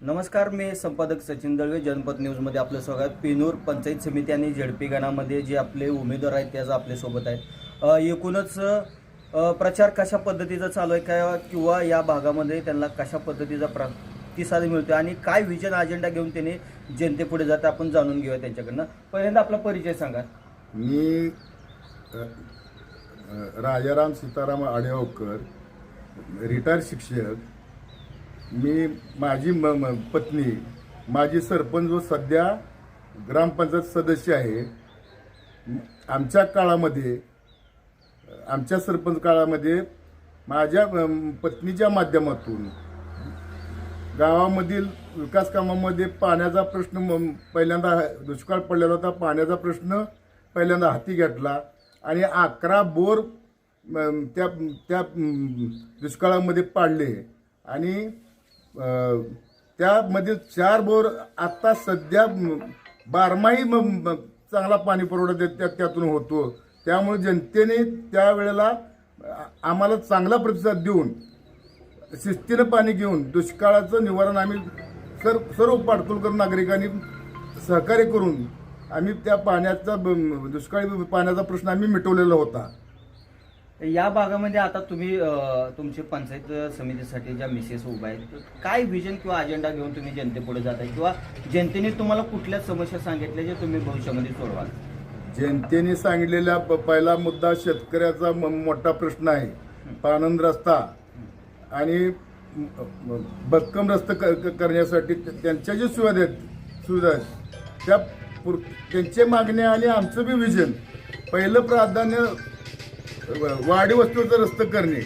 नमस्कार, मी संपादक सचिन दळवे. जनपद न्यूजमध्ये आपलं स्वागत. पेनूर पंचायत समिती आणि झेडपी गणामध्ये जे आपले उमेदवार आहेत त्याच आपल्यासोबत आहेत. एकूणच प्रचार कशा पद्धतीचा चालू आहे काय किंवा या भागामध्ये त्यांना कशा पद्धतीचा प्रतिसाद मिळतो आणि काय विजन अजेंडा घेऊन त्यांनी जनतेपुढे जातं आपण जाणून घेऊया त्यांच्याकडनं. पहिल्यांदा आपला परिचय सांगा. मी राजाराम सीताराम आडेगावकर, रिटायर शिक्षक. मी माझी पत्नी माझी सरपंच व सध्या ग्रामपंचायत सदस्य आहे. आमच्या काळामध्ये आमच्या सरपंच काळामध्ये माझ्या पत्नीच्या माध्यमातून गावामधील विकास कामामध्ये पाण्याचा प्रश्न पहिल्यांदा दुष्काळ पडलेला होता. पाण्याचा प्रश्न पहिल्यांदा हाती घेतला आणि 11 बोर त्या त्या दुष्काळामध्ये पाडले आणि त्यामध्ये 4 बोर आता सध्या बारमाही चांगला पाणी पुरवठा त्यातून होतो. त्यामुळे जनतेने त्यावेळेला आम्हाला चांगला प्रतिसाद देऊन शिस्तीनं पाणी घेऊन दुष्काळाचं निवारण आम्ही सर्व पाटकुलकर नागरिकांनी सहकार्य करून आम्ही त्या पाण्याचा दुष्काळी पाण्याचा प्रश्न आम्ही मिटवलेला होता. या भागामध्ये आता तुम्ही तुमचे पंचायत समितीसाठी ज्या मिसेस उभा आहेत, काय विजन किंवा अजेंडा घेऊन तुम्ही जनतेपुढे जात आहे किंवा जनतेने तुम्हाला कुठल्या समस्या सांगितल्या जे तुम्ही भविष्यामध्ये सोडवाल? जनतेने सांगितलेला पहिला मुद्दा शेतकऱ्याचा मोठा प्रश्न आहे. पाणंद रस्ता आणि भक्कम रस्ता करण्यासाठी त्यांच्या ज्या सुविधा आहेत त्यांचे मागणी आणि आमचं बी विजन पहिलं प्राधान्य वाडी वस्तीवरचं रस्ते करणे.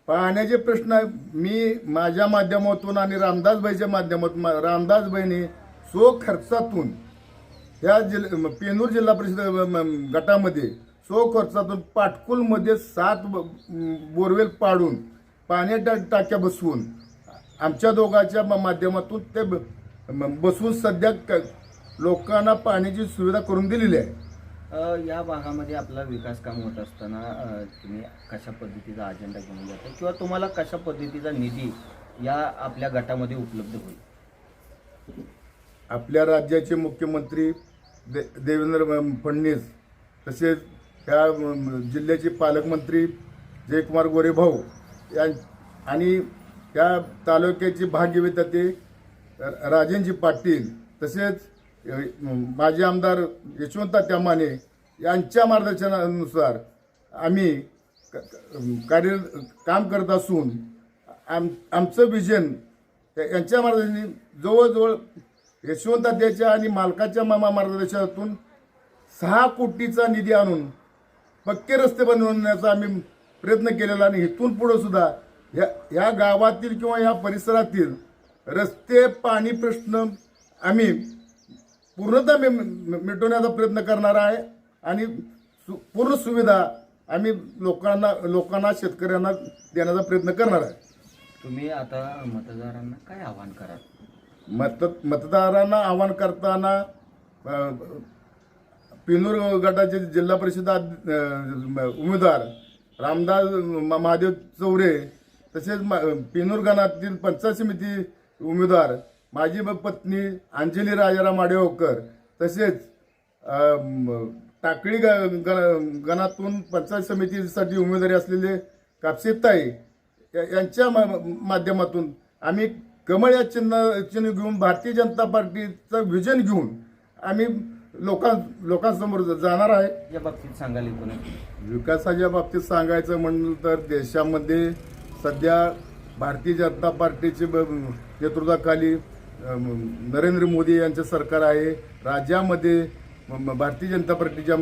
पाण्याचे प्रश्न मी माझ्या माध्यमातून आणि रामदासबाईच्या माध्यमातून रामदासबाईने खर्चातून या पेनूर जिल्हा परिषद गटामध्ये खर्चातून पाटकुलमध्ये 7 बोरवेल पाडून पाण्याच्या टाक्या बसवून आमच्या दोघांच्या माध्यमातून ते बसवून सध्या लोकांना पाण्याची सुविधा करून दिलेली आहे. या भागामध्ये आपला विकास काम होत असताना तुम्ही कशा पद्धतीचा अजेंडा घेऊन जाता किंवा तुम्हाला कशा पद्धतीचा निधी या आपल्या गटामध्ये उपलब्ध होईल? आपल्या राज्याचे मुख्यमंत्री देवेंद्र फडणवीस तसेच त्या जिल्ह्याचे पालकमंत्री जयकुमार गोरेभाऊ आणि त्या तालुक्याचे भाग्यविधाते राजेंजी पाटील तसेच माजी आमदार यशवंत माने यांच्या मार्गदर्शनानुसार आम्ही काम करत असून आमचं विजन यांच्या मार्गदर्शनाने जवळजवळ यशवंताच्या आणि मालकाच्या मार्गदर्शनातून 6 कोटीचा निधी आणून पक्के रस्ते बनवण्याचा आम्ही प्रयत्न केलेला आणि इथून पुढे सुद्धा ह्या गावातील किंवा ह्या परिसरातील रस्ते पाणी प्रश्न आम्ही पूर्णतः मिटवण्याचा प्रयत्न करणार आहे आणि पूर्ण सुविधा आम्ही लोकांना शेतकऱ्यांना देण्याचा प्रयत्न करणार आहे. तुम्ही आता मतदारांना काय आवाहन कराल? मतदारांना आवाहन करताना पेनूर गटाचे जिल्हा परिषद उमेदवार रामदास महादेव चौरे तसेच पेनूर गणातील पंचायत समिती उमेदवार माझी पत्नी अंजली राजाराम आडेगावकर तसेच टाकळी गणातून पंचायत समितीसाठी उमेदवारी असलेले कापसेताई यांच्या माध्यमातून आम्ही कमळ या चिन्ह घेऊन भारतीय जनता पार्टीचं विजन घेऊन आम्ही लोकांसमोर जाणार आहे. या बाबतीत सांगाल एकूण विकासाच्या बाबतीत सांगायचं म्हणलं तर देशामध्ये सध्या भारतीय जनता पार्टीचे नेतृत्वाखाली नरेंद्र मोदी यांचे सरकार आहे. राज्यामध्ये भारतीय जनता पार्टीच्या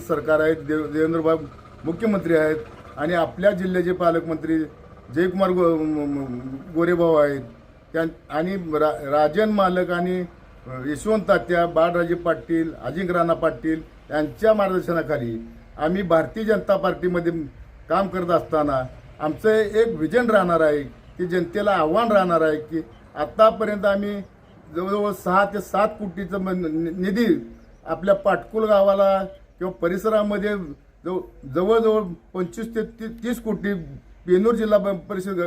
सरकार आहेत. देवेंद्रभाऊ मुख्यमंत्री आहेत आणि आपल्या जिल्ह्याचे पालकमंत्री जयकुमार गोरेभाऊ आहेत. आणि राजन मालक आणि यशवंत तात्या बाळराजे पाटील अजिंक्य राणा पाटील यांच्या मार्गदर्शनाखाली आम्ही भारतीय जनता पार्टीमध्ये काम करत असताना आमचं एक विजन राहणार आहे की जनतेला आव्हान राहणार आहे की आतापर्यंत आम्ही जवळजवळ 6 ते 7 कोटीचा निधी आपल्या पाटकुल गावाला किंवा परिसरामध्ये जवळजवळ 25 ते 30 कोटी पेनूर जिल्हा परिषद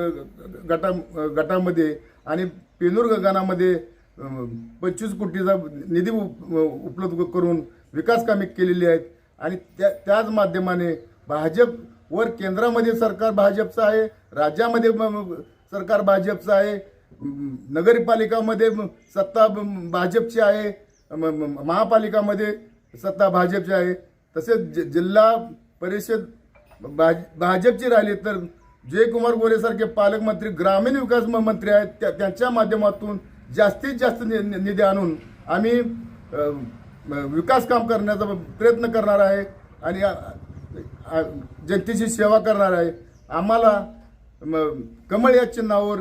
गटामध्ये आणि पेनूर गणामध्ये 25 कोटीचा निधी उपलब्ध करून विकास कामे केलेली आहेत आणि त्याच माध्यमाने भाजप वर केंद्रामध्ये सरकार भाजपचं आहे, राज्यामध्ये सरकार भाजपचं आहे, नगरपालिकामध्ये सत्ता भाजपची आहे, महापालिकामध्ये सत्ता भाजपची आहे, तसेच जिल्हा परिषद भाजपची राहिली तर जयकुमार गोरे सारखे पालकमंत्री ग्रामीण विकास मंत्री आहेत त्यांच्या माध्यमातून जास्तीत जास्त निधी आणून आम्ही विकास काम करण्याचा प्रयत्न करणार आहे आणि जनतेची सेवा करणार आहे. आम्हाला कमळ या चिन्हावर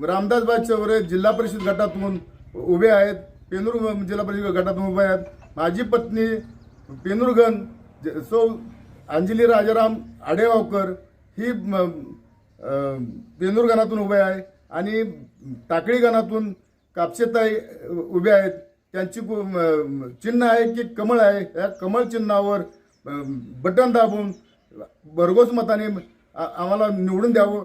रामदासबाई चौरे जिल्हा परिषद गटातून उभे आहेत, पेनूर जिल्हा परिषद गटातून उभे आहेत. माझी पत्नी पेनूरगण सौ अंजली राजाराम आडेगावकर ही पेनूर गणातून उभे आहे आणि टाकळी गणातून कापसेताई उभे आहेत. त्यांची चिन्ह आहे की कमळ आहे. या कमळ चिन्हावर बटन दाबून भरघोस मताने आम्हाला निवडून द्यावं.